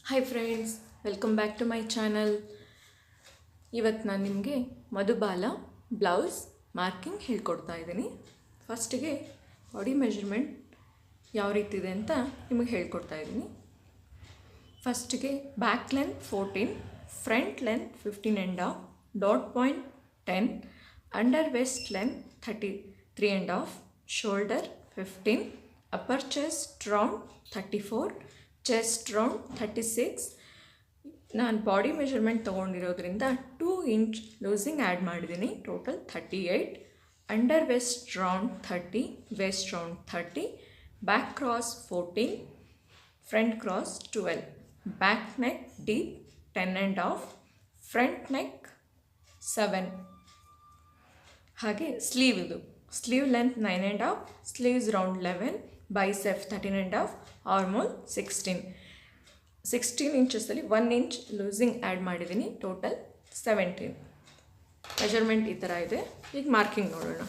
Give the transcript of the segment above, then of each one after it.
Hi friends, welcome back to my channel. ಇವತ್ತು ನಾನು ನಿಮಗೆ ಮಧುಬಾಲ ಬ್ಲೌಸ್ ಮಾರ್ಕಿಂಗ್ ಹೇಳ್ಕೊಡ್ತಾ ಇದ್ದೀನಿ. ಫಸ್ಟಿಗೆ ಬಾಡಿ ಮೆಜರ್ಮೆಂಟ್ ಯಾವ ರೀತಿ ಇದೆ ಅಂತ ನಿಮಗೆ ಹೇಳ್ಕೊಡ್ತಾ ಇದ್ದೀನಿ. ಫಸ್ಟಿಗೆ back length 14, front length 15.5, dot point 10, under waist length 33.5, shoulder 15, upper chest round 34, chest round 36. ನಾನು ಬಾಡಿ ಮೆಜರ್ಮೆಂಟ್ ತೊಗೊಂಡಿರೋದ್ರಿಂದ 2 ಇಂಚ್ ಲೂಸಿಂಗ್ ಆ್ಯಡ್ ಮಾಡಿದ್ದೀನಿ. Total 38. Under waist round 30, waist round 30, back cross 14, front cross 12, back neck deep 10.5, front neck 7. ಹಾಗೆ sleeve ಇದು sleeve length 9.5, sleeves round 11, bicep 13.5, armhole 16 ಇಂಚಸಲ್ಲಿ 1 inch loosing add ಮಾಡಿದ್ದೀನಿ. Total 17. Measurement ಈ ಥರ ಇದೆ. ಈಗ marking ನೋಡೋಣ.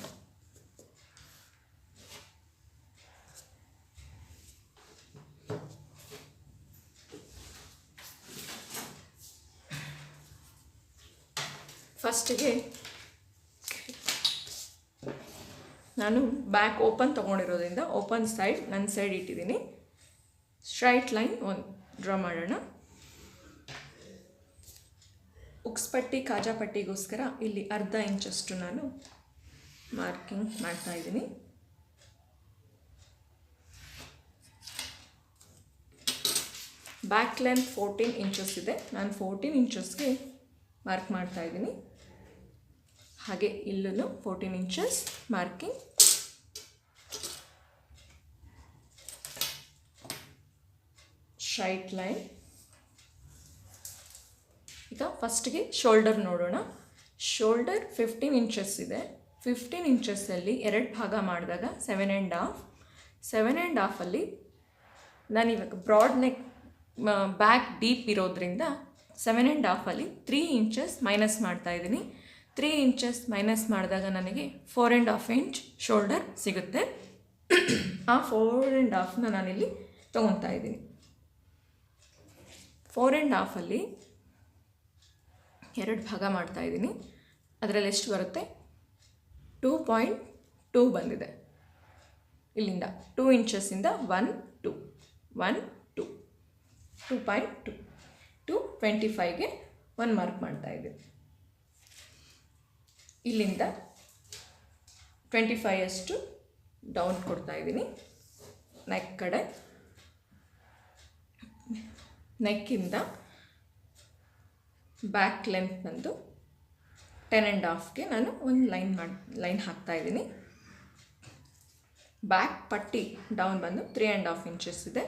ಫಸ್ಟಿಗೆ ನಾನು ಬ್ಯಾಕ್ ಓಪನ್ ತೊಗೊಂಡಿರೋದ್ರಿಂದ ಓಪನ್ ಸೈಡ್ ನನ್ನ ಸೈಡ್ ಇಟ್ಟಿದ್ದೀನಿ. ಸ್ಟ್ರೈಟ್ ಲೈನ್ ಒಂದು ಡ್ರಾ ಮಾಡೋಣ. ಉಕ್ಸ್ಪಟ್ಟಿ ಕಾಜಾಪಟ್ಟಿಗೋಸ್ಕರ ಇಲ್ಲಿ ಅರ್ಧ ಇಂಚಷ್ಟು ನಾನು ಮಾರ್ಕಿಂಗ್ ಮಾಡ್ತಾಯಿದ್ದೀನಿ. ಬ್ಯಾಕ್ ಲೆಂತ್ 14 ಇಂಚಸ್ ಇದೆ. ನಾನು 14 ಇಂಚಸ್ಗೆ ಮಾರ್ಕ್ ಮಾಡ್ತಾಯಿದ್ದೀನಿ. ಹಾಗೆ ಇಲ್ಲೂ 14 ಇಂಚಸ್ ಮಾರ್ಕಿಂಗ್. Straight line. ಈಗ ಫಸ್ಟಿಗೆ ಶೋಲ್ಡರ್ ನೋಡೋಣ. ಶೋಲ್ಡರ್ 15 ಇಂಚಸ್ ಇದೆ. 15 ಇಂಚಸ್ಸಲ್ಲಿ 2 ಭಾಗ ಮಾಡಿದಾಗ 7.5 ನಾನಿವಾಗ ಬ್ರಾಡ್ ನೆಕ್ ಬ್ಯಾಕ್ ಡೀಪ್ ಇರೋದ್ರಿಂದ 7.5 3 ಇಂಚಸ್ ಮೈನಸ್ ಮಾಡ್ತಾಯಿದ್ದೀನಿ. 3 ಇಂಚಸ್ ಮೈನಸ್ ಮಾಡಿದಾಗ ನನಗೆ 4.5 ಇಂಚ್ ಶೋಲ್ಡರ್ ಸಿಗುತ್ತೆ. ಆ 4.5ನ ನಾನಿಲ್ಲಿ ತೊಗೊತಾ ಇದ್ದೀನಿ. 4.5 2 ಭಾಗ ಮಾಡ್ತಾಯಿದ್ದೀನಿ. ಅದರಲ್ಲಿ ಎಷ್ಟು ಬರುತ್ತೆ? 2.2 ಬಂದಿದೆ. ಇಲ್ಲಿಂದ 2 ಇಂಚಸ್ಸಿಂದ 1 2 2.2 225ಗೆ 1 ಮಾರ್ಕ್ ಮಾಡ್ತಾಯಿದ್ದೀನಿ. ಇಲ್ಲಿಂದ 25 ಅಷ್ಟು ಡೌನ್ ಕೊಡ್ತಾಯಿದ್ದೀನಿ. ನೆಕ್ ಕಡೆ ನೆಕ್ಕಿಂದ ಬ್ಯಾಕ್ ಲೆಂತ್ ಬಂದು 10.5ಗೆ ನಾನು ಒಂದು ಲೈನ್ ಹಾಕ್ತಾಯಿದ್ದೀನಿ. ಬ್ಯಾಕ್ ಪಟ್ಟಿ ಡೌನ್ ಬಂದು 3.5 ಇಂಚಸ್ ಇದೆ.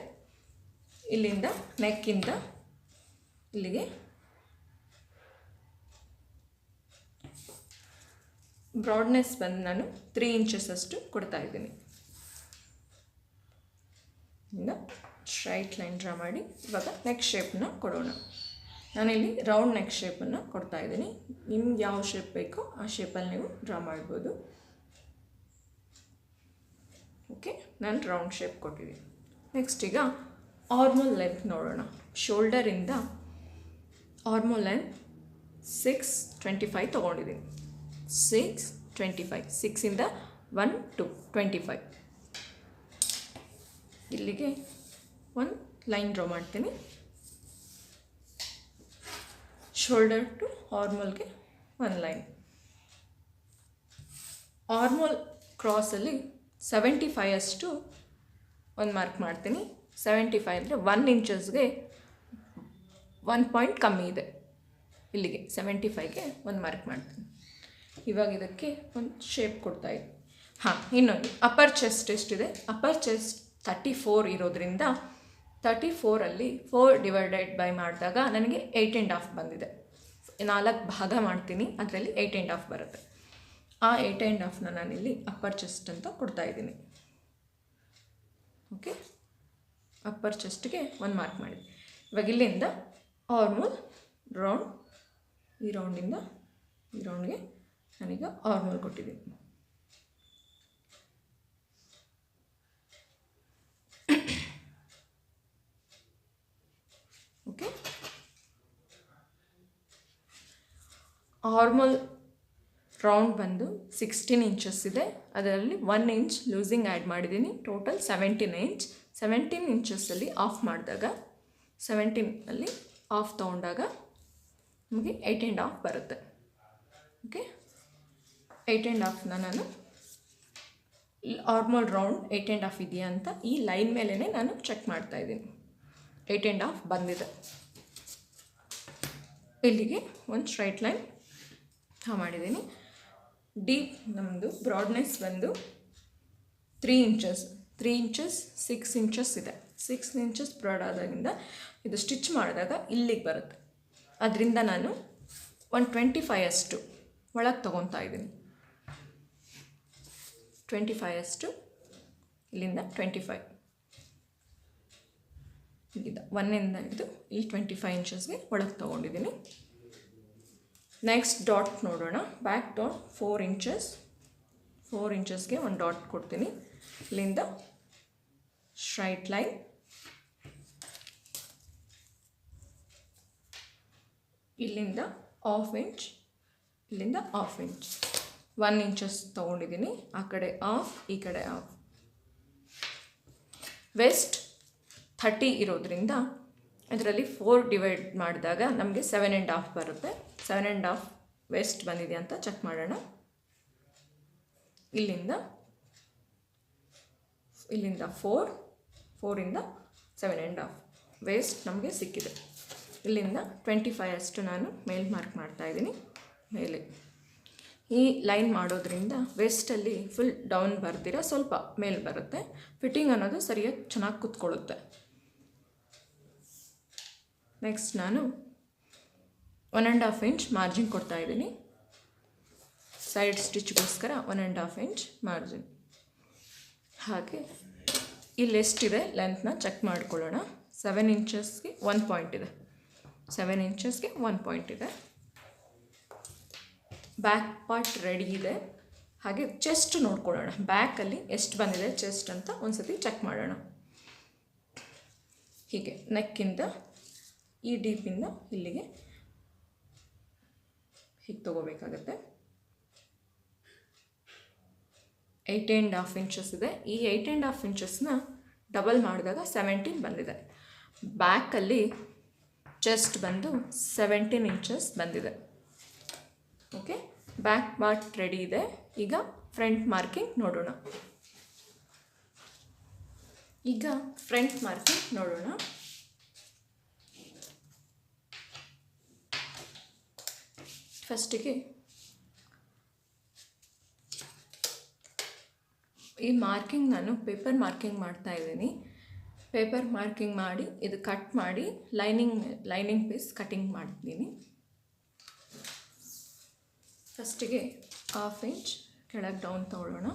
ಇಲ್ಲಿಂದ ನೆಕ್ಕಿಂದ ಇಲ್ಲಿಗೆ ಬ್ರಾಡ್ನೆಸ್ ಬಂದು ನಾನು 3 ಇಂಚಸ್ ಅಷ್ಟು ಕೊಡ್ತಾಯಿದ್ದೀನಿ. ಇಂದ ಸ್ಟ್ರೈಟ್ ಲೈನ್ ಡ್ರಾ ಮಾಡಿ ಇವಾಗ ನೆಕ್ ಶೇಪನ್ನ ಕೊಡೋಣ. ನಾನಿಲ್ಲಿ ರೌಂಡ್ ನೆಕ್ ಶೇಪನ್ನು ಕೊಡ್ತಾಯಿದ್ದೀನಿ. ನಿಮ್ಗೆ ಯಾವ ಶೇಪ್ ಬೇಕೋ ಆ ಶೇಪಲ್ಲಿ ನೀವು ಡ್ರಾ ಮಾಡ್ಬೋದು. ಓಕೆ, ನಾನು ರೌಂಡ್ ಶೇಪ್ ಕೊಟ್ಟಿದ್ದೀನಿ. ನೆಕ್ಸ್ಟ್ ಈಗ ಆರ್ಮೋಲ್ ಲೆಂತ್ ನೋಡೋಣ. ಶೋಲ್ಡರಿಂದ ಆರ್ಮೋಲ್ ಲೆಂತ್ 6.25 ತೊಗೊಂಡಿದ್ದೀನಿ. 6.25, 6ಇಂದ 1 2 25. ಇಲ್ಲಿಗೆ ಒಂದು ಲೈನ್ ಡ್ರಾ ಮಾಡ್ತೀನಿ. ಶೋಲ್ಡರ್ ಟು ಆರ್ಮೋಲ್ಗೆ 1 ಲೈನ್. ಆರ್ಮೋಲ್ ಕ್ರಾಸಲ್ಲಿ 75 ಅಷ್ಟು ಒಂದು ಮಾರ್ಕ್ ಮಾಡ್ತೀನಿ. 75 ಅಂದರೆ 1 ಇಂಚಸ್ಗೆ 1 ಪಾಯಿಂಟ್ ಕಮ್ಮಿ ಇದೆ. ಇಲ್ಲಿಗೆ 75ಗೆ 1 ಮಾರ್ಕ್ ಮಾಡ್ತೀನಿ. ಇವಾಗ ಇದಕ್ಕೆ ಒಂದು ಶೇಪ್ ಕೊಡ್ತಾಯಿದ್ದೀನಿ. ಇನ್ನೊಂದು ಅಪ್ಪರ್ ಚೆಸ್ಟ್ ಎಷ್ಟಿದೆ? ಅಪ್ಪರ್ ಚೆಸ್ಟ್ 34 ಇರೋದ್ರಿಂದ 34ಅಲ್ಲಿ 4 ಡಿವೈಡೆಡ್ ಬೈ ಮಾಡಿದಾಗ ನನಗೆ 8.5 ಬಂದಿದೆ. 4 ಭಾಗ ಮಾಡ್ತೀನಿ, ಅದರಲ್ಲಿ 8.5 ಬರುತ್ತೆ. ಆ 8.5ನ ನಾನಿಲ್ಲಿ ಅಪ್ಪರ್ ಚೆಸ್ಟ್ ಅಂತ ಕೊಡ್ತಾಯಿದ್ದೀನಿ. ಓಕೆ, ಅಪ್ಪರ್ ಚೆಸ್ಟ್ಗೆ 1 ಮಾರ್ಕ್ ಮಾಡಿ. ಇವಾಗ ಇಲ್ಲಿಂದ ಆರ್ಮೋಲ್ ರೌಂಡ್, ಈ ರೌಂಡಿಂದ ಈ ರೌಂಡ್ಗೆ ನಾನೀಗ ಆರ್ಮೋಲ್ ಕೊಟ್ಟಿದ್ದೀನಿ. ಓಕೆ, ಆರ್ಮಲ್ ರೌಂಡ್ ಬಂದು 16 ಇಂಚಸ್ ಇದೆ, ಅದರಲ್ಲಿ 1 ಇಂಚ್ ಲೂಸಿಂಗ್ ಆ್ಯಡ್ ಮಾಡಿದ್ದೀನಿ. Total 17 inch. 17 ಇಂಚಸ್ಸಲ್ಲಿ ಆಫ್ ಮಾಡಿದಾಗ 17ಅಲ್ಲಿ ಆಫ್ ತೊಗೊಂಡಾಗ ನಮಗೆ 8.5 ಬರುತ್ತೆ. ಓಕೆ, 8.5ನ ನಾನು ಆರ್ಮಲ್ ರೌಂಡ್ 8.5 ಇದೆಯಾ ಅಂತ ಈ ಲೈನ್ ಮೇಲೇ ನಾನು ಚೆಕ್ ಮಾಡ್ತಾಯಿದ್ದೀನಿ. 8.5 ಬಂದಿದೆ. ಇಲ್ಲಿಗೆ ಒಂದು ಸ್ಟ್ರೈಟ್ ಲೈನ್ ಮಾಡಿದ್ದೀನಿ. ಡೀಪ್ ನಮ್ಮದು ಬ್ರಾಡ್ನೆಸ್ ಬಂದು 3 ಇಂಚಸ್ 6 ಇಂಚಸ್ ಇದೆ. 6 ಇಂಚಸ್ ಬ್ರಾಡ್ ಆದಾಗಿಂದ ಇದು ಸ್ಟಿಚ್ ಮಾಡಿದಾಗ ಇಲ್ಲಿಗೆ ಬರುತ್ತೆ. ಅದರಿಂದ ನಾನು 125 ಅಷ್ಟು ಒಳಗೆ ತೊಗೊತಾ ಇದ್ದೀನಿ. 25 ಅಷ್ಟು ಇಲ್ಲಿಂದ 25 ಇಲ್ಲಿಂದ 1ಇಂದ ಇದು ಇಲ್ಲಿ 25 ಇಂಚಸ್ಗೆ ಒಳಗೆ ತೊಗೊಂಡಿದ್ದೀನಿ. ನೆಕ್ಸ್ಟ್ ಡಾಟ್ ನೋಡೋಣ. ಬ್ಯಾಕ್ ಡಾಟ್ 4 ಇಂಚಸ್ 4 ಇಂಚಸ್ಗೆ ಒಂದು ಡಾಟ್ ಕೊಡ್ತೀನಿ. ಇಲ್ಲಿಂದ ಸ್ಟ್ರೈಟ್ ಲೈನ್, ಇಲ್ಲಿಂದ ಹಾಫ್ ಇಂಚ್, ಇಲ್ಲಿಂದ ಹಾಫ್ ಇಂಚ್, 1 ಇಂಚಸ್ ತೊಗೊಂಡಿದ್ದೀನಿ. ಆ ಕಡೆ ಹಾಫ್, ಈ ಕಡೆ ಹಾಫ್. ವೆಸ್ಟ್ 30 ಇರೋದ್ರಿಂದ ಇದರಲ್ಲಿ 4 ಡಿವೈಡ್ ಮಾಡಿದಾಗ ನಮಗೆ 7.5 ಬರುತ್ತೆ. 7.5 ವೆಸ್ಟ್ ಬಂದಿದೆ ಅಂತ ಚೆಕ್ ಮಾಡೋಣ. ಇಲ್ಲಿಂದ 4ಇಂದ 7.5 ವೆಸ್ಟ್ ನಮಗೆ ಸಿಕ್ಕಿದೆ. ಇಲ್ಲಿಂದ 25 ಅಷ್ಟು ನಾನು ಮೇಲ್ ಮಾರ್ಕ್ ಮಾಡ್ತಾಯಿದ್ದೀನಿ. ಮೇಲೆ ಈ ಲೈನ್ ಮಾಡೋದ್ರಿಂದ ವೆಸ್ಟಲ್ಲಿ ಫುಲ್ ಡೌನ್ ಬರ್ದಿರ ಸ್ವಲ್ಪ ಮೇಲೆ ಬರುತ್ತೆ. ಫಿಟ್ಟಿಂಗ್ ಅನ್ನೋದು ಸರಿಯಾಗಿ ಚೆನ್ನಾಗಿ ಕೂತ್ಕೊಳ್ಳುತ್ತೆ. ನೆಕ್ಸ್ಟ್ ನಾನು 1.5 ಇಂಚ್ ಮಾರ್ಜಿನ್ ಕೊಡ್ತಾಯಿದ್ದೀನಿ. ಸೈಡ್ ಸ್ಟಿಚ್ಗೋಸ್ಕರ 1.5 ಇಂಚ್ ಮಾರ್ಜಿನ್. ಹಾಗೆ ಇಲ್ಲಿ ಎಷ್ಟಿದೆ ಲೆಂತ್ನ ಚೆಕ್ ಮಾಡ್ಕೊಳ್ಳೋಣ. 7 ಇಂಚಸ್ಗೆ 1 ಪಾಯಿಂಟ್ ಇದೆ. 7 ಇಂಚಸ್ಗೆ 1 ಪಾಯಿಂಟ್ ಇದೆ. ಬ್ಯಾಕ್ ಪಾರ್ಟ್ ರೆಡಿ ಇದೆ. ಹಾಗೆ ಚೆಸ್ಟ್ ನೋಡ್ಕೊಳ್ಳೋಣ. ಬ್ಯಾಕಲ್ಲಿ ಎಷ್ಟು ಬಂದಿದೆ ಚೆಸ್ಟ್ ಅಂತ ಒಂದು ಸತಿ ಚೆಕ್ ಮಾಡೋಣ. ಹೀಗೆ ನೆಕ್ಕಿಂದ ಈ ಡೀಪಿಂದ ಇಲ್ಲಿಗೆ ಹೀಗೆ ತೊಗೋಬೇಕಾಗತ್ತೆ. 8.5 ಇಂಚಸ್ ಇದೆ. ಈ 8.5 ಇಂಚಸ್ನ ಡಬಲ್ ಮಾಡಿದಾಗ 17 ಬಂದಿದೆ. ಬ್ಯಾಕಲ್ಲಿ ಚೆಸ್ಟ್ ಬಂದು 17 ಇಂಚಸ್ ಬಂದಿದೆ. ಓಕೆ, ಬ್ಯಾಕ್ ಪಾರ್ಟ್ ರೆಡಿ ಇದೆ. ಈಗ ಫ್ರಂಟ್ ಮಾರ್ಕಿಂಗ್ ನೋಡೋಣ. ಫಸ್ಟಿಗೆ ಈ ಮಾರ್ಕಿಂಗ್ ನಾನು ಪೇಪರ್ ಮಾರ್ಕಿಂಗ್ ಮಾಡ್ತಾ ಇದ್ದೀನಿ. ಪೇಪರ್ ಮಾರ್ಕಿಂಗ್ ಮಾಡಿ ಇದು ಕಟ್ ಮಾಡಿ ಲೈನಿಂಗ್ ಪೀಸ್ ಕಟಿಂಗ್ ಮಾಡ್ತೀನಿ. ಫಸ್ಟಿಗೆ 1/2 ಇಂಚ್ ಕೆಳಗೆ ಡೌನ್ ತಗೊಳ್ಳೋಣ.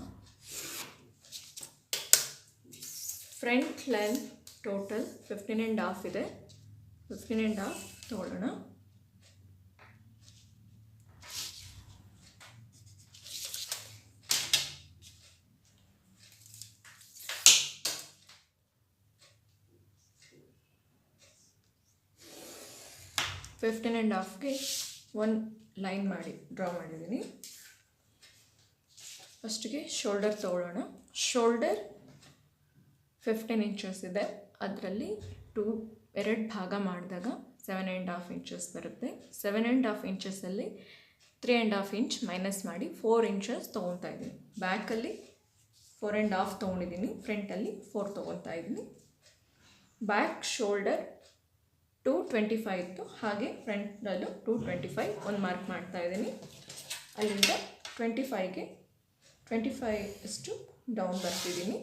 ಫ್ರಂಟ್ ಲೆಂತ್ ಟೋಟಲ್ 15.5 ಇದೆ. 15.5 ತಗೊಳ್ಳೋಣ. ಫಿಫ್ಟೀನ್ ಆ್ಯಂಡ್ ಹಾಫ್ಗೆ ಒಂದು ಲೈನ್ ಮಾಡಿ ಡ್ರಾ ಮಾಡಿದ್ದೀನಿ. ಫಸ್ಟಿಗೆ ಶೋಲ್ಡರ್ ತೊಗೊಳ್ಳೋಣ. ಶೋಲ್ಡರ್ 15 ಇಂಚಸ್ ಇದೆ. ಅದರಲ್ಲಿ 2 ಭಾಗ ಮಾಡಿದಾಗ 7.5 ಇಂಚಸ್ ಬರುತ್ತೆ. 7.5 ಇಂಚಸ್ಸಲ್ಲಿ 3.5 ಇಂಚ್ ಮೈನಸ್ ಮಾಡಿ 4 ಇಂಚಸ್ ತೊಗೊತಾ ಇದ್ದೀನಿ. ಬ್ಯಾಕಲ್ಲಿ 4.5 ತೊಗೊಂಡಿದ್ದೀನಿ, ಫ್ರಂಟಲ್ಲಿ 4 ತೊಗೊತಾ ಇದ್ದೀನಿ. ಬ್ಯಾಕ್ ಶೋಲ್ಡರ್ 225 ಇತ್ತು, ಹಾಗೆ ಫ್ರಂಟಲ್ಲೂ 225 ಒಂದು ಮಾರ್ಕ್ ಮಾಡ್ತಾ ಇದ್ದೀನಿ. ಅಲ್ಲಿಂದ 25ಗೆ 25 ಅಷ್ಟು ಡೌನ್ ಬರ್ತಿದ್ದೀನಿ.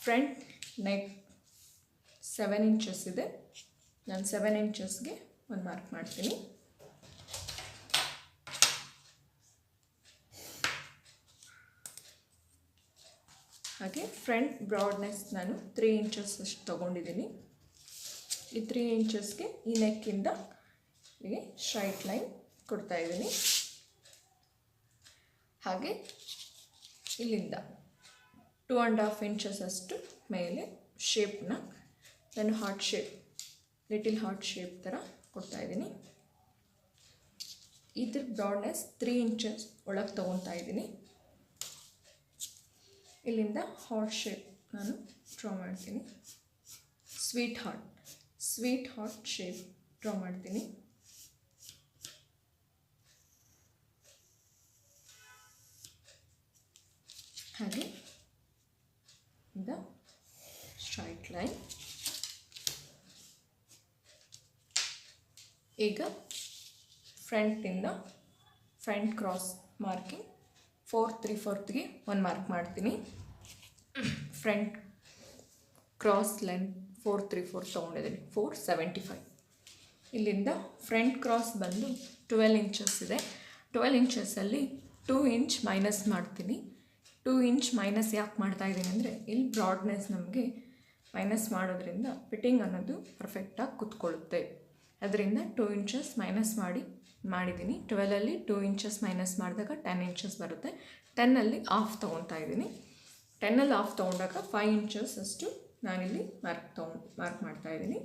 ಫ್ರಂಟ್ ನೆಕ್ 7 ಇಂಚಸ್ ಇದೆ. ನಾನು 7 ಇಂಚಸ್ಗೆ ಒಂದು ಮಾರ್ಕ್ ಮಾಡ್ತೀನಿ. ಹಾಗೆ ಫ್ರಂಟ್ ಬ್ರಾಡ್ನೆಸ್ ನಾನು 3 ಇಂಚಸ್ ಅಷ್ಟು ತೊಗೊಂಡಿದ್ದೀನಿ. ಈ 3 ಇಂಚಸ್ಗೆ ಈ ನೆಕ್ಕಿಂದ ಹೀಗೆ ಸ್ಟ್ರೈಟ್ ಲೈನ್ ಕೊಡ್ತಾ ಇದ್ದೀನಿ. ಹಾಗೆ ಇಲ್ಲಿಂದ 2.5 ಇಂಚಸ್ ಅಷ್ಟು ಮೇಲೆ ಶೇಪ್ನ ನಾನು heart shape, little heart shape ಥರ ಕೊಡ್ತಾ ಇದ್ದೀನಿ. ಇದ್ರ ಬ್ರಾಡ್ನೆಸ್ 3 ಇಂಚಸ್ ಒಳಗೆ ತೊಗೊತಾ ಇದ್ದೀನಿ. ಇಲ್ಲಿಂದ ಹಾರ್ಟ್ ಶೇಪ್ ನಾನು ಡ್ರಾ ಮಾಡ್ತೀನಿ. ಸ್ವೀಟ್ ಹಾರ್ಟ್ ಶೇಪ್ ಡ್ರಾ ಮಾಡ್ತೀನಿ. ಹಾಗೆ ಇಂದ ಸ್ಟ್ರೈಟ್ ಲೈನ್. ಈಗ ಫ್ರಂಟ್ ಕ್ರಾಸ್ ಮಾರ್ಕಿಂಗ್ 4 3/4ಗೆ ಒಂದು ಮಾರ್ಕ್ ಮಾಡ್ತೀನಿ. ಫ್ರಂಟ್ ಕ್ರಾಸ್ ಲೆಂತ್ 4 3/4 ತೊಗೊಂಡಿದ್ದೀನಿ, 475. ಇಲ್ಲಿಂದ ಫ್ರಂಟ್ ಕ್ರಾಸ್ ಬಂದು 12 ಇಂಚಸ್ ಇದೆ. 12 ಇಂಚಸ್ಸಲ್ಲಿ 2 ಇಂಚ್ ಮೈನಸ್ ಮಾಡ್ತೀನಿ. 2 ಇಂಚ್ ಮೈನಸ್ ಯಾಕೆ ಮಾಡ್ತಾಯಿದ್ದೀನಿ ಅಂದರೆ ಇಲ್ಲಿ ಬ್ರಾಡ್ನೆಸ್ ನಮಗೆ ಮೈನಸ್ ಮಾಡೋದ್ರಿಂದ ಫಿಟ್ಟಿಂಗ್ ಅನ್ನೋದು ಪರ್ಫೆಕ್ಟಾಗಿ ಕೂತ್ಕೊಳ್ಳುತ್ತೆ. ಅದರಿಂದ 2 ಇಂಚಸ್ ಮೈನಸ್ ಮಾಡಿದ್ದೀನಿ. 12ಅಲ್ಲಿ 2 ಇಂಚಸ್ ಮೈನಸ್ ಮಾಡಿದಾಗ 10 ಇಂಚಸ್ ಬರುತ್ತೆ. 10ಅಲ್ಲಿ ಹಾಫ್ ತೊಗೊತಾ ಇದ್ದೀನಿ. 10ಅಲ್ಲಿ ಹಾಫ್ ತೊಗೊಂಡಾಗ 5 ಇಂಚಸ್ ಅಷ್ಟು ನಾನಿಲ್ಲಿ ಮಾರ್ಕ್ ಮಾಡ್ತಾಯಿದ್ದೀನಿ.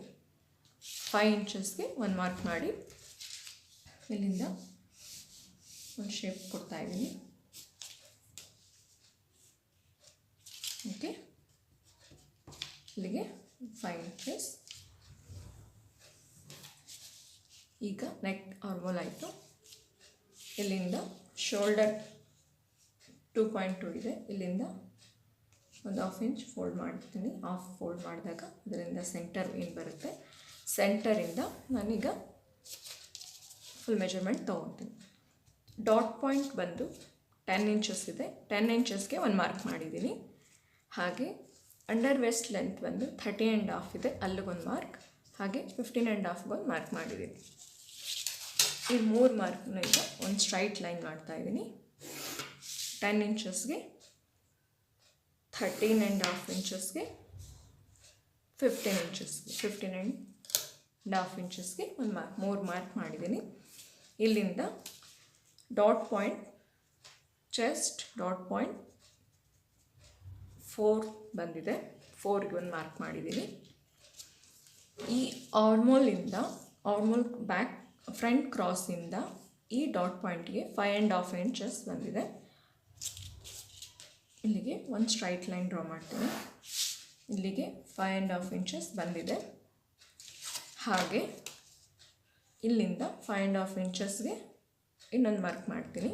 5 ಇಂಚಸ್ಗೆ ಒಂದು ಮಾರ್ಕ್ ಮಾಡಿ ಇಲ್ಲಿಂದ ಒಂದು ಶೇಪ್ ಕೊಡ್ತಾಯಿದ್ದೀನಿ. ಓಕೆ, ಇಲ್ಲಿಗೆ 5 ಇಂಚಸ್. ಈಗ ನೆಕ್ ಆರ್ಮೋಲ್ ಆಯಿತು. ಇಲ್ಲಿಂದ ಶೋಲ್ಡರ್ 2.2 ಇದೆ. ಇಲ್ಲಿಂದ ಒಂದು 1/2 ಇಂಚ್ ಫೋಲ್ಡ್ ಮಾಡ್ತೀನಿ. ಹಾಫ್ ಫೋಲ್ಡ್ ಮಾಡಿದಾಗ ಅದರಿಂದ ಸೆಂಟರ್ ಏನು ಬರುತ್ತೆ, ಸೆಂಟರಿಂದ ನಾನೀಗ ಫುಲ್ ಮೆಜರ್ಮೆಂಟ್ ತೊಗೊತೀನಿ. ಡಾಟ್ ಪಾಯಿಂಟ್ ಬಂದು 10 ಇಂಚಸ್ ಇದೆ. 10 ಇಂಚಸ್ಗೆ ಒಂದು ಮಾರ್ಕ್ ಮಾಡಿದ್ದೀನಿ. ಹಾಗೆ ಅಂಡರ್ ವೆಸ್ಟ್ ಲೆಂತ್ ಬಂದು 30.5 ಇದೆ, ಅಲ್ಲಿಗೊಂದು ಮಾರ್ಕ್. ಹಾಗೆ 15.5ಗೆ ಒಂದು ಮಾರ್ಕ್ ಮಾಡಿದ್ದೀನಿ. ಈ 3 ಮಾರ್ಕ್ನ ಈಗ ಒಂದು ಸ್ಟ್ರೈಟ್ ಲೈನ್ ಮಾಡ್ತಾಯಿದ್ದೀನಿ. 10 ಇಂಚಸ್ಗೆ 13.5 ಇಂಚಸ್ಗೆ 15.5 ಇಂಚಸ್ಗೆ ಒಂದು 3 ಮಾರ್ಕ್ ಮಾಡಿದ್ದೀನಿ. ಇಲ್ಲಿಂದ dot point chest dot point 4 ಬಂದಿದೆ. 4ಗೆ ಒಂದು ಮಾರ್ಕ್ ಮಾಡಿದ್ದೀನಿ. ಈ ಆರ್ಮೋಲ್ ಬ್ಯಾಕ್ ಫ್ರಂಟ್ ಕ್ರಾಸಿಂದ ಈ ಡಾಟ್ ಪಾಯಿಂಟ್ಗೆ 5.5 ಇಂಚಸ್ ಬಂದಿದೆ. ಇಲ್ಲಿಗೆ ಒಂದು ಸ್ಟ್ರೈಟ್ ಲೈನ್ ಡ್ರಾ ಮಾಡ್ತೀನಿ. ಇಲ್ಲಿಗೆ 5.5 ಇಂಚಸ್ ಬಂದಿದೆ. ಹಾಗೆ ಇಲ್ಲಿಂದ 5.5 ಇಂಚಸ್ಗೆ ಇನ್ನೊಂದು ಮಾರ್ಕ್ ಮಾಡ್ತೀನಿ.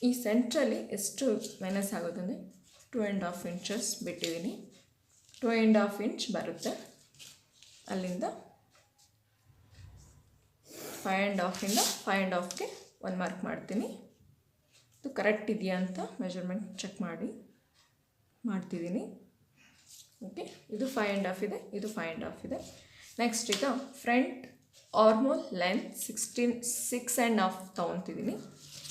ಈ ಸೆಂಟ್ರಲ್ಲಿ ಎಷ್ಟು ಮೈನಸ್ ಆಗೋದಂದರೆ 2.5 ಇಂಚಸ್ ಬಿಟ್ಟಿದ್ದೀನಿ. 2.5 ಇಂಚ್ ಬರುತ್ತೆ. ಅಲ್ಲಿಂದ 5.5ಇಂದ 5.5ಗೆ ಒಂದು ಮಾರ್ಕ್ ಮಾಡ್ತೀನಿ. ಇದು ಕರೆಕ್ಟ್ ಇದೆಯಾ ಅಂತ ಮೆಜರ್ಮೆಂಟ್ ಚೆಕ್ ಮಾಡ್ತಿದ್ದೀನಿ. ಓಕೆ, ಇದು 5.5 ಇದೆ, ಇದು 5.5 ಇದೆ. ನೆಕ್ಸ್ಟ್ ಈಗ ಫ್ರಂಟ್ ಆರ್ಮೋಲ್ ಲೆಂತ್ 6.5 ತೊಗೊತಿದ್ದೀನಿ.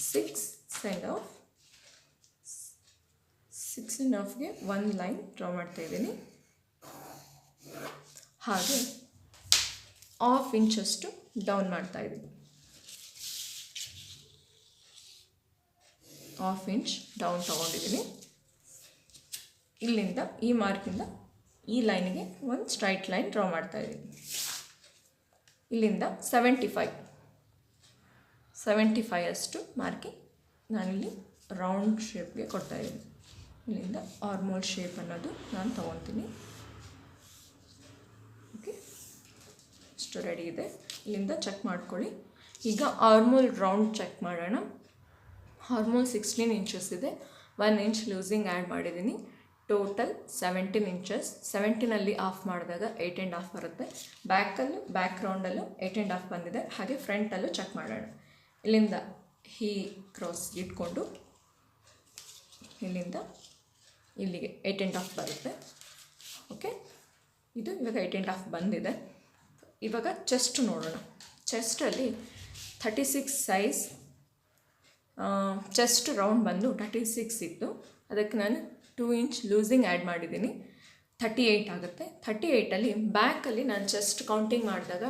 6.5ಗೆ ಒಂದು ಲೈನ್ ಡ್ರಾ ಮಾಡ್ತಾಯಿದ್ದೀನಿ. ಹಾಗೆ 1/2 ಇಂಚಷ್ಟು ಡೌನ್ ಮಾಡ್ತಾಯಿದ್ದೀನಿ. 1/2 ಇಂಚ್ ಡೌನ್ ತೊಗೊಂಡಿದ್ದೀನಿ. ಇಲ್ಲಿಂದ ಈ ಮಾರ್ಕಿಂದ ಈ ಲೈನಿಗೆ ಒಂದು ಸ್ಟ್ರೈಟ್ ಲೈನ್ ಡ್ರಾ ಮಾಡ್ತಾಯಿದ್ದೀನಿ. ಇಲ್ಲಿಂದ 75 ಅಷ್ಟು ಮಾರ್ಕಿಂಗ್ ನಾನಿಲ್ಲಿ ರೌಂಡ್ ಶೇಪ್ಗೆ ಕೊಡ್ತಾಯಿದ್ದೀನಿ. ಇಲ್ಲಿಂದ ಆರ್ಮೋಲ್ ಶೇಪ್ ಅನ್ನೋದು ನಾನು ತೊಗೊತೀನಿ. ಓಕೆ, ಇಷ್ಟು ರೆಡಿ ಇದೆ. ಇಲ್ಲಿಂದ ಚೆಕ್ ಮಾಡ್ಕೊಳ್ಳಿ. ಈಗ ಆರ್ಮೋಲ್ ರೌಂಡ್ ಚೆಕ್ ಮಾಡೋಣ. ಆರ್ಮೋಲ್ 16 ಇಂಚಸ್ ಇದೆ. 1 ಇಂಚ್ ಲೂಸಿಂಗ್ ಆ್ಯಡ್ ಮಾಡಿದ್ದೀನಿ. Total 17 inches. 17ಅಲ್ಲಿ ಆಫ್ ಮಾಡಿದಾಗ 8.5 ಬರುತ್ತೆ. ಬ್ಯಾಕ್ ರೌಂಡಲ್ಲೂ 8.5 ಬಂದಿದೆ. ಹಾಗೆ ಫ್ರಂಟಲ್ಲೂ ಚೆಕ್ ಮಾಡೋಣ. ಇಲ್ಲಿಂದ ಈ ಕ್ರಾಸ್ ಇಟ್ಕೊಂಡು ಇಲ್ಲಿಂದ ಇಲ್ಲಿಗೆ 8.5 ಬರುತ್ತೆ. ಓಕೆ, ಇದು ಇವಾಗ 8.5 ಬಂದಿದೆ. ಇವಾಗ ಚೆಸ್ಟ್ ನೋಡೋಣ. ಚೆಸ್ಟಲ್ಲಿ 36 ಸೈಜ್ ಚೆಸ್ಟ್ ರೌಂಡ್ ಬಂದು 36 ಇತ್ತು. ಅದಕ್ಕೆ ನಾನು 2 ಇಂಚ್ ಲೂಸಿಂಗ್ ಆ್ಯಡ್ ಮಾಡಿದ್ದೀನಿ. 38 ಆಗುತ್ತೆ. 38ಅಲ್ಲಿ ಬ್ಯಾಕಲ್ಲಿ ನಾನು ಚೆಸ್ಟ್ ಕೌಂಟಿಂಗ್ ಮಾಡಿದಾಗ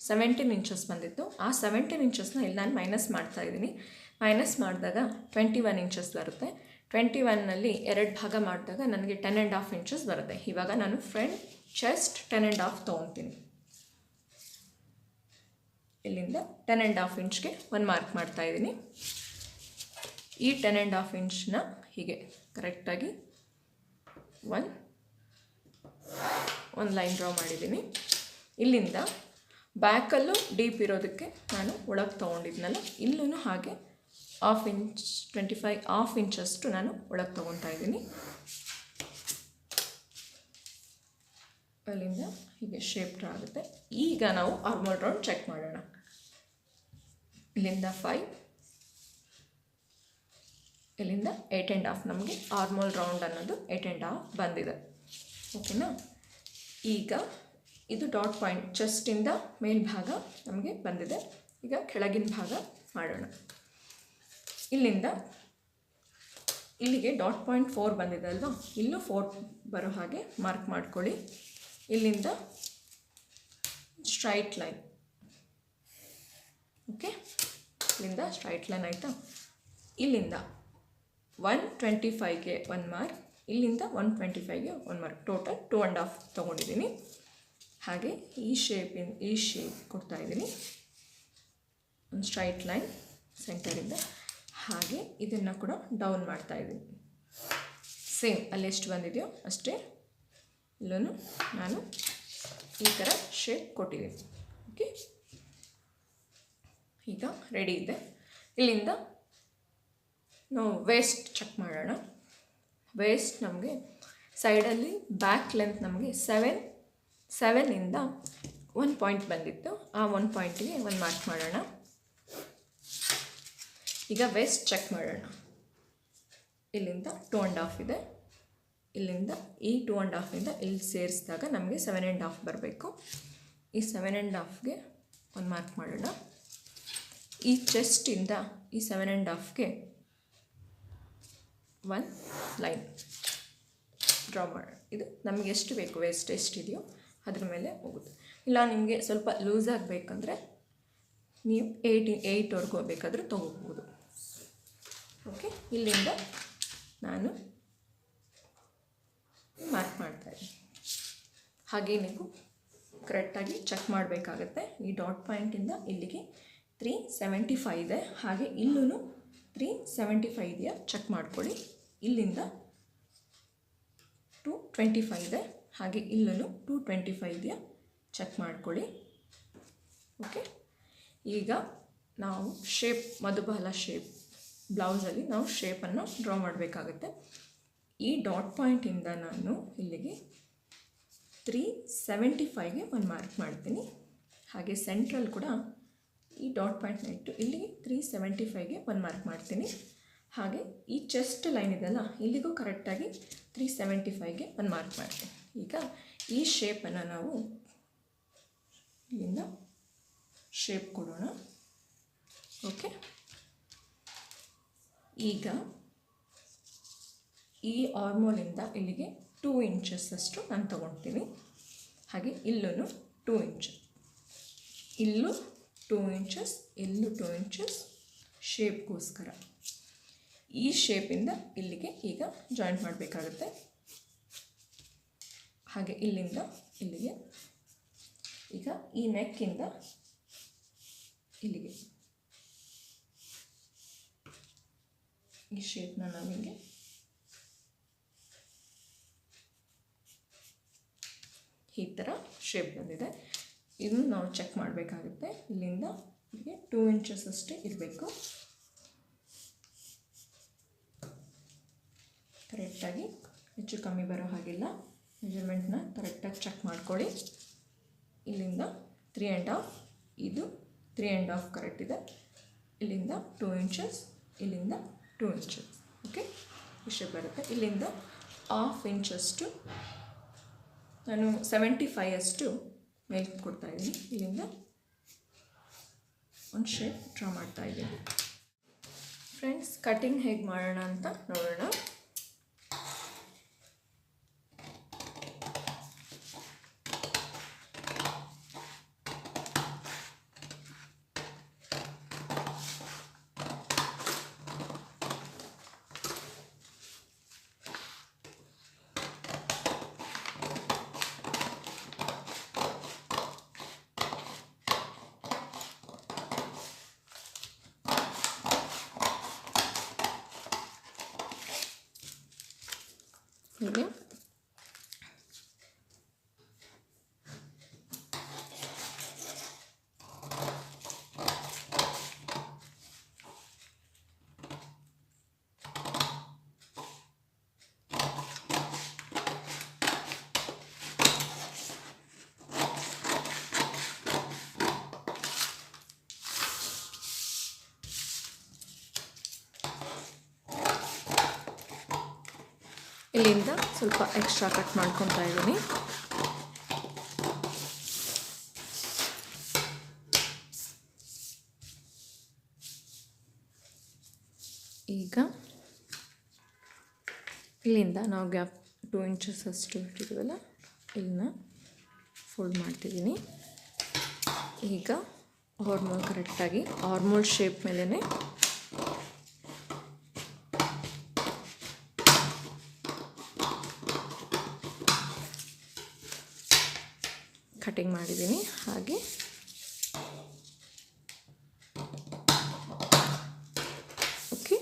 17 ಇಂಚಸ್ ಬಂದಿತ್ತು. ಆ 17 ಇಂಚಸ್ನ ಇಲ್ಲಿ ನಾನು ಮೈನಸ್ ಮಾಡ್ತಾಯಿದ್ದೀನಿ. ಮೈನಸ್ ಮಾಡಿದಾಗ 21 ಇಂಚಸ್ ಬರುತ್ತೆ. 21ನಲ್ಲಿ 2 ಭಾಗ ಮಾಡಿದಾಗ ನನಗೆ 10.5 ಇಂಚಸ್ ಬರುತ್ತೆ. ಇವಾಗ ನಾನು ಫ್ರಂಟ್ ಚೆಸ್ಟ್ 10.5 ತೊಗೊತೀನಿ. ಇಲ್ಲಿಂದ 10.5 ಇಂಚ್ಗೆ ಒಂದು ಮಾರ್ಕ್ ಮಾಡ್ತಾಯಿದ್ದೀನಿ. ಈ 10.5 ಇಂಚ್ನ ಹೀಗೆ ಕರೆಕ್ಟಾಗಿ ಒಂದು ಲೈನ್ ಡ್ರಾ ಮಾಡಿದ್ದೀನಿ. ಇಲ್ಲಿಂದ ಬ್ಯಾಕಲ್ಲೂ ಡೀಪ್ ಇರೋದಕ್ಕೆ ನಾನು ಒಳಗೆ ತೊಗೊಂಡಿದ್ನಲ್ಲ, ಇಲ್ಲೂ ಹಾಗೆ 1/2 ಇಂಚಷ್ಟು ನಾನು ಒಳಗೆ ತೊಗೊತಾ ಇದ್ದೀನಿ. ಅಲ್ಲಿಂದ ಹೀಗೆ ಶೇಪ್ ಡ್ರಾ ಆಗುತ್ತೆ. ಈಗ ನಾವು ಆರ್ಮೋಲ್ ರೌಂಡ್ ಚೆಕ್ ಮಾಡೋಣ. ಇಲ್ಲಿಂದ 5, ಇಲ್ಲಿಂದ 8.5. ನಮಗೆ ಆರ್ಮೋಲ್ ರೌಂಡ್ ಅನ್ನೋದು 8.5 ಬಂದಿದೆ. ಓಕೆನಾ? ಈಗ ಇದು ಡಾಟ್ ಪಾಯಿಂಟ್ ಚೆಸ್ಟಿಂದ ಮೇಲ್ಭಾಗ ನಮಗೆ ಬಂದಿದೆ. ಈಗ ಕೆಳಗಿನ ಭಾಗ ಮಾಡೋಣ. ಇಲ್ಲಿಂದ ಇಲ್ಲಿಗೆ ಡಾಟ್ ಪಾಯಿಂಟ್ 4 ಬಂದಿದೆ ಅಲ್ವಾ, ಇಲ್ಲೂ 4 ಬರೋ ಹಾಗೆ ಮಾರ್ಕ್ ಮಾಡ್ಕೊಳ್ಳಿ. ಇಲ್ಲಿಂದ ಸ್ಟ್ರೈಟ್ ಲೈನ್. ಓಕೆ, ಇಲ್ಲಿಂದ ಸ್ಟ್ರೈಟ್ ಲೈನ್ ಆಯಿತಾ. ಇಲ್ಲಿಂದ 125ಗೆ 1 ಮಾರ್ಕ್, ಇಲ್ಲಿಂದ 125ಗೆ 1 ಮಾರ್ಕ್, ಟೋಟಲ್ 2.5 ತೊಗೊಂಡಿದ್ದೀನಿ. ಹಾಗೆ ಈ ಶೇಪ್ ಕೊಡ್ತಾಯಿದ್ದೀನಿ, ಒಂದು ಸ್ಟ್ರೈಟ್ ಲೈನ್ ಸೆಂಟರಿಂದ. ಹಾಗೆ ಇದನ್ನು ಕೂಡ ಡೌನ್ ಮಾಡ್ತಾಯಿದ್ದೀನಿ. ಸೇಮ್ ಅಲ್ಲಿ ಎಷ್ಟು ಬಂದಿದೆಯೋ ಅಷ್ಟೇ ಇಲ್ಲೂ ನಾನು ಈ ಥರ ಶೇಪ್ ಕೊಟ್ಟಿದ್ದೀನಿ. ಓಕೆ, ಈಗ ರೆಡಿ ಇದೆ. ಇಲ್ಲಿಂದ ನಾವು ವೇಸ್ಟ್ ಚೆಕ್ ಮಾಡೋಣ. ವೇಸ್ಟ್ ನಮಗೆ ಸೈಡಲ್ಲಿ ಬ್ಯಾಕ್ ಲೆಂತ್ ನಮಗೆ 7ಇಂದ 1 ಪಾಯಿಂಟ್ ಬಂದಿತ್ತು. ಆ 1 ಪಾಯಿಂಟಿಗೆ 1 ಮಾರ್ಕ್ ಮಾಡೋಣ. ಈಗ ವೇಸ್ಟ್ ಚೆಕ್ ಮಾಡೋಣ. ಇಲ್ಲಿಂದ 2.5 ಇದೆ. ಇಲ್ಲಿಂದ ಈ 2.5ಇಂದ ಇಲ್ಲಿ ಸೇರಿಸಿದಾಗ ನಮಗೆ 7.5 ಬರಬೇಕು. ಈ 7.5ಗೆ 1 ಮಾರ್ಕ್ ಮಾಡೋಣ. ಈ ಚೆಸ್ಟಿಂದ ಈ 7.5ಗೆ 1 ಲೈನ್ ಡ್ರಾ ಮಾಡೋಣ. ಇದು ನಮಗೆ ಎಷ್ಟು ಬೇಕು, ವೇಸ್ಟ್ ಎಷ್ಟಿದೆಯೋ ಅದ್ರ ಮೇಲೆ ಹೋಗುತ್ತೆ. ಇಲ್ಲ ನಿಮಗೆ ಸ್ವಲ್ಪ ಲೂಸ್ ಆಗಬೇಕಂದ್ರೆ ನೀವು 8ವರೆಗೂ ಬೇಕಾದರೂ ತೊಗೋಬೋದು. ಓಕೆ, ಇಲ್ಲಿಂದ ನಾನು ಮಾರ್ಕ್ ಮಾಡ್ತಾಯಿದ್ದೀನಿ. ಹಾಗೆ ನೀವು ಕರೆಕ್ಟಾಗಿ ಚೆಕ್ ಮಾಡಬೇಕಾಗತ್ತೆ. ಈ ಡಾಟ್ ಪಾಯಿಂಟಿಂದ ಇಲ್ಲಿಗೆ 375 ಇದೆ. ಹಾಗೆ ಇಲ್ಲೂ 375 ಇದೆಯಾ ಚೆಕ್ ಮಾಡ್ಕೊಳ್ಳಿ. ಇಲ್ಲಿಂದ 225 ಇದೆ. ಹಾಗೆ ಇಲ್ಲೂ 225 ಇದೆಯಾ ಚೆಕ್ ಮಾಡ್ಕೊಳ್ಳಿ. ಓಕೆ, ಈಗ ನಾವು ಶೇಪ್, ಮಧುಬಾಲ ಶೇಪ್ ಬ್ಲೌಸಲ್ಲಿ ನಾವು ಶೇಪನ್ನು ಡ್ರಾ ಮಾಡಬೇಕಾಗುತ್ತೆ. ಈ ಡಾಟ್ ಪಾಯಿಂಟಿಂದ ನಾನು ಇಲ್ಲಿಗೆ 375ಗೆ 1 ಮಾರ್ಕ್ ಮಾಡ್ತೀನಿ. ಹಾಗೆ ಸೆಂಟ್ರಲ್ ಕೂಡ ಈ ಡಾಟ್ ಪಾಯಿಂಟ್ನ ಇಟ್ಟು ಇಲ್ಲಿಗೆ 375ಗೆ 1 ಮಾರ್ಕ್ ಮಾಡ್ತೀನಿ. ಹಾಗೆ ಈ ಚೆಸ್ಟ್ ಲೈನ್ ಇದೆಯಲ್ಲ, ಇಲ್ಲಿಗೂ ಕರೆಕ್ಟಾಗಿ 375ಗೆ 1 ಮಾರ್ಕ್ ಮಾಡ್ತೀನಿ. ಈಗ ಈ ಶೇಪನ್ನು ನಾವು ಇಲ್ಲಿಂದ ಶೇಪ್ ಕೊಡೋಣ. ಓಕೆ, ಈಗ ಈ ಆರ್ಮೋಲಿಂದ ಇಲ್ಲಿಗೆ 2 ಇಂಚಸ್ಸಷ್ಟು ನಾನು ತೊಗೊಳ್ತೀನಿ. ಹಾಗೆ ಇಲ್ಲೂ 2 ಇಂಚ್, ಇಲ್ಲೂ 2 ಇಂಚಸ್, ಇಲ್ಲೂ 2 ಇಂಚಸ್ ಶೇಪ್ಗೋಸ್ಕರ. ಈ ಶೇಪಿಂದ ಇಲ್ಲಿಗೆ ಈಗ ಜಾಯಿಂಟ್ ಮಾಡಬೇಕಾಗುತ್ತೆ. ಹಾಗೆ ಇಲ್ಲಿಂದ ಇಲ್ಲಿಗೆ, ಈಗ ಈ ನೆಕ್ಕಿಂದ ಇಲ್ಲಿಗೆ ಈ ಶೇಪ್ನ ನಾವಿಗೆ ಈ ಥರ ಶೇಪ್ ಬಂದಿದೆ. ಇದನ್ನು ನಾವು ಚೆಕ್ ಮಾಡಬೇಕಾಗುತ್ತೆ. ಇಲ್ಲಿಂದ ಇಲ್ಲಿಗೆ 2 ಇಂಚಸ್ ಅಷ್ಟೇ ಇರಬೇಕು. ಕರೆಕ್ಟಾಗಿ ಹೆಚ್ಚು ಕಮ್ಮಿ ಬರೋ ಹಾಗಿಲ್ಲ. ಮೆಜರ್ಮೆಂಟ್ನ ಕರೆಕ್ಟಾಗಿ ಚೆಕ್ ಮಾಡ್ಕೊಳ್ಳಿ. ಇಲ್ಲಿಂದ 3.5, ಇದು 3.5 ಕರೆಕ್ಟ್ ಇದೆ. ಇಲ್ಲಿಂದ 2 ಇಂಚಸ್, ಇಲ್ಲಿಂದ 2 ಇಂಚಸ್. ಓಕೆ, ಇಷ್ಟೇ ಬರುತ್ತೆ. ಇಲ್ಲಿಂದ 1/2 ಇಂಚಷ್ಟು ನಾನು 75 ಅಷ್ಟು ಮೇಲೆ ಕೊಡ್ತಾಯಿದ್ದೀನಿ. ಇಲ್ಲಿಂದ ಒಂದು ಶೇಪ್ ಡ್ರಾ ಮಾಡ್ತಾಯಿದ್ದೀನಿ. ಫ್ರೆಂಡ್ಸ್, ಕಟಿಂಗ್ ಹೇಗೆ ಮಾಡೋಣ ಅಂತ ನೋಡೋಣ. ಹೀಗೆ ಇಲ್ಲಿಂದ ಸ್ವಲ್ಪ ಎಕ್ಸ್ಟ್ರಾ ಕಟ್ ಮಾಡ್ಕೊತಾ ಇದ್ದೀನಿ. ಈಗ ಇಲ್ಲಿಂದ ನಾವು ಗ್ಯಾಪ್ 2 ಇಂಚಸ್ ಅಷ್ಟು ಇಟ್ಟಿದ್ದೀವಲ್ಲ, ಇಲ್ಲಿನ ಫೋಲ್ಡ್ ಮಾಡ್ತಿದ್ದೀನಿ. ಈಗ ಆರ್ಮೋಲ್ ಕರೆಕ್ಟಾಗಿ ಆರ್ಮೋಲ್ ಶೇಪ್ ಮೇಲೇ ಕಟಿಂಗ್ ಮಾಡಿದ್ದೀನಿ. ಹಾಗೆ ಓಕೆ,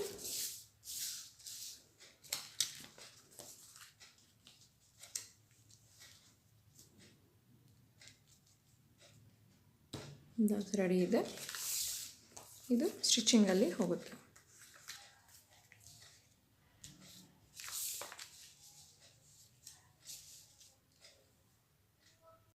ರೆಡಿ ಇದೆ. ಇದು ಸ್ಟಿಚಿಂಗಲ್ಲಿ ಹೋಗುತ್ತೆ.